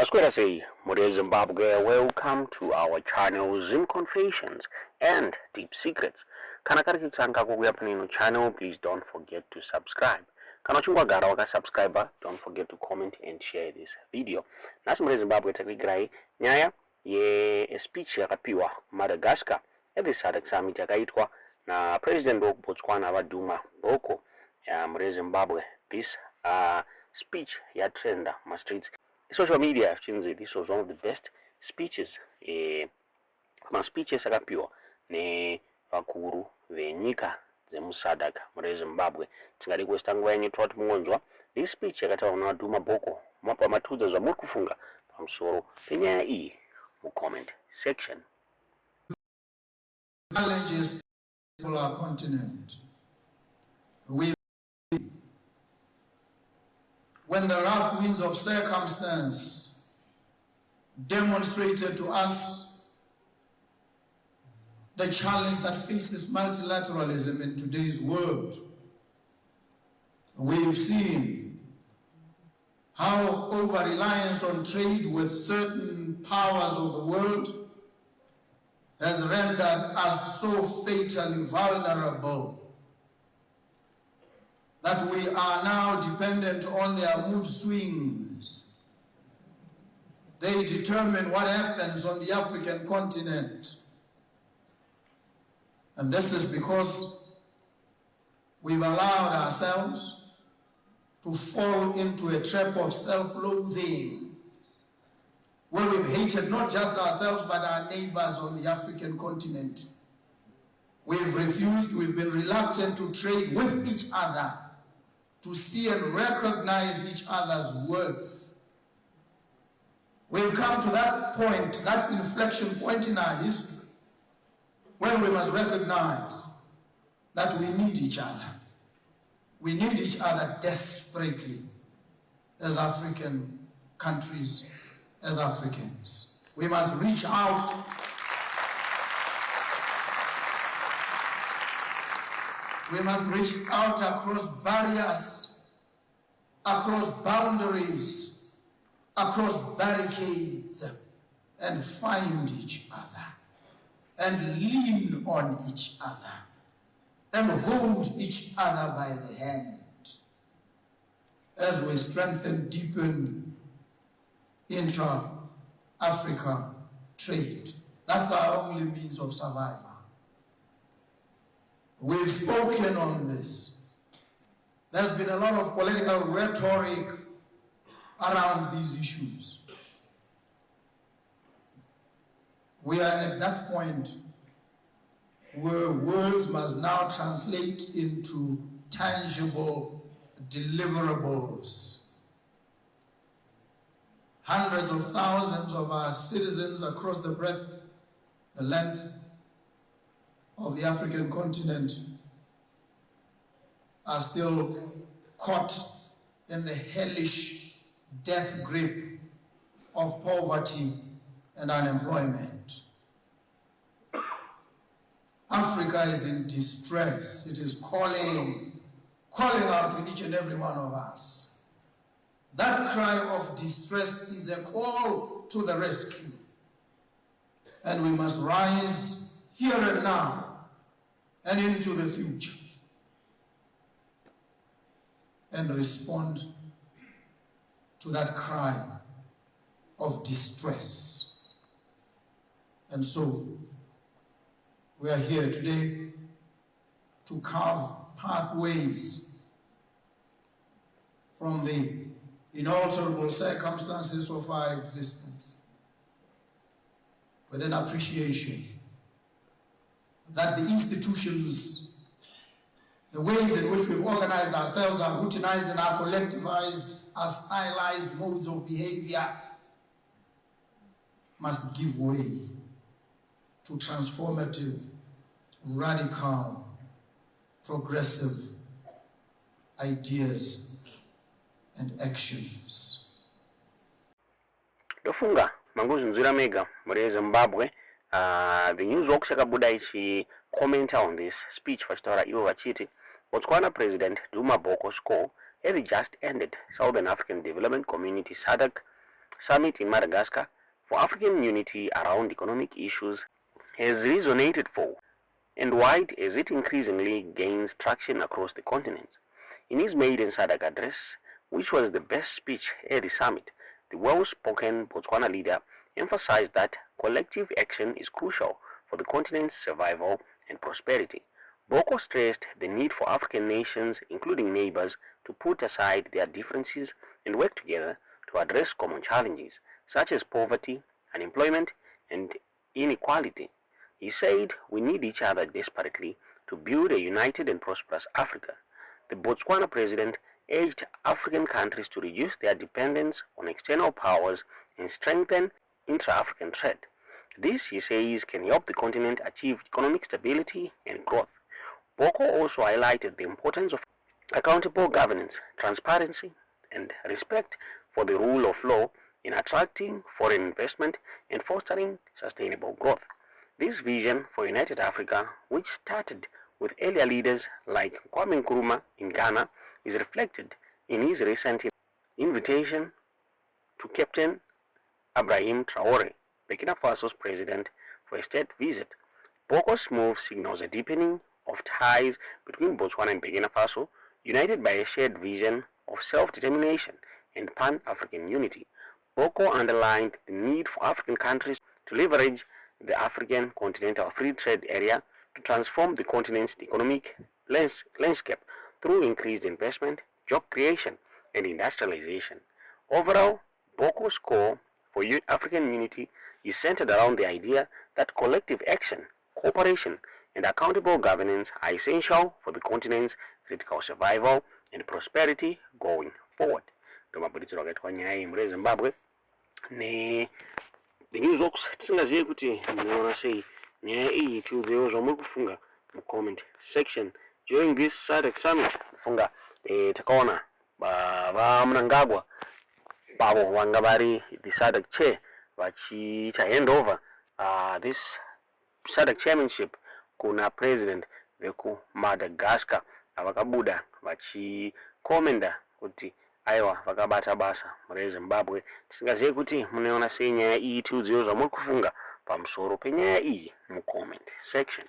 Masquera say, Mure Zimbabwe, welcome to our channel Zim Confessions and Deep Secrets. Kana kari chitsanga kukuya panino channel, please don't forget to subscribe. Kana chungwa gara waka subscriber, don't forget to comment and share this video. Nasi Mure Zimbabwe takwigirai nyaya ye speech yakapiwa Madagascar every Sadc summit yakaitwa na President Botswana Duma Boko Mure Zimbabwe. This speech yatrenda ma streets. Social media, this was one of the best speeches. Ma speeches akapiwa ne vakuru venyika dzemuSadc muri Zimbabwe. Tingadi kuwesta nguva yenyu toti mungonzwa this speech yakataurwa naDuma Boko. Mapa matudza zvamuri kufunga pamusoro penyaya iyi mucomment section. Challenges for our continent. When the rough winds of circumstance demonstrated to us the challenge that faces multilateralism in today's world, we've seen how over-reliance on trade with certain powers of the world has rendered us so fatally vulnerable that we are now dependent on their mood swings. They determine what happens on the African continent. And this is because we've allowed ourselves to fall into a trap of self-loathing, where we've hated not just ourselves but our neighbors on the African continent. We've refused, we've been reluctant to trade with each other, to see and recognize each other's worth. We've come to that point, that inflection point in our history, when we must recognize that we need each other. We need each other desperately as African countries, as Africans. We must reach out across barriers, across boundaries, across barricades, and find each other, and lean on each other, and hold each other by the hand as we strengthen, deepen intra-Africa trade. That's our only means of survival. We've spoken on this. There's been a lot of political rhetoric around these issues. We are at that point where words must now translate into tangible deliverables. Hundreds of thousands of our citizens across the breadth, the length of the African continent are still caught in the hellish death grip of poverty and unemployment. Africa is in distress. It is calling out to each and every one of us. That cry of distress is a call to the rescue. And we must rise here and now and into the future and respond to that cry of distress. And so we are here today to carve pathways from the inalterable circumstances of our existence with an appreciation that the institutions, the ways in which we've organized ourselves, are routinized and are collectivized, are stylized modes of behavior, must give way to transformative, radical, progressive ideas and actions. Dofunga manguzunzira mega muri Zimbabwe. The news works yakabuda ichi comment on this speech vachitaura ivo vachiti Botswana President Duma Boko score had just ended Southern African Development Community SADC summit in Madagascar for African unity around economic issues has resonated for and wide as it increasingly gains traction across the continent. In his maiden Sadc address, which was the best speech at the summit, the well-spoken Botswana leader emphasized that collective action is crucial for the continent's survival and prosperity. Boko stressed the need for African nations, including neighbors, to put aside their differences and work together to address common challenges such as poverty, unemployment, and inequality. He said we need each other desperately to build a united and prosperous Africa. The Botswana president urged African countries to reduce their dependence on external powers and strengthen intra-African trade. This, he says, can help the continent achieve economic stability and growth. Boko also highlighted the importance of accountable governance, transparency, and respect for the rule of law in attracting foreign investment and fostering sustainable growth. This vision for United Africa, which started with earlier leaders like Kwame Nkrumah in Ghana, is reflected in his recent invitation to Captain Ibrahim Traore, Burkina Faso's president, for a state visit. Boko's move signals a deepening of ties between Botswana and Burkina Faso, united by a shared vision of self-determination and pan-African unity. Boko underlined the need for African countries to leverage the African Continental Free Trade Area to transform the continent's economic landscape through increased investment, job creation, and industrialization. Overall, Boko's call for African unity is centered around the idea that collective action, cooperation, and accountable governance are essential for the continent's critical survival and prosperity going forward. Tomabulitsiro kaitwa nyaya muri Zimbabwe ne the news box tisingaziye kuti munoona sei nyaya iyi tiudzewo zvamuri kufunga mu comment section. During this Sadc summit funga takaona va Mnangagwa bavo vanga vari the Sadc chair vachiita handover this Sadc chairmanship kuna president veku Madagascar avakabuda vachikomenda kuti aiwa vakabata basa muri Zimbabwe. Tisingaziye kuti munoona sei nyaya iyi tiudzewo zvamuri kufunga pamusoro penyaya iyi mu comment section.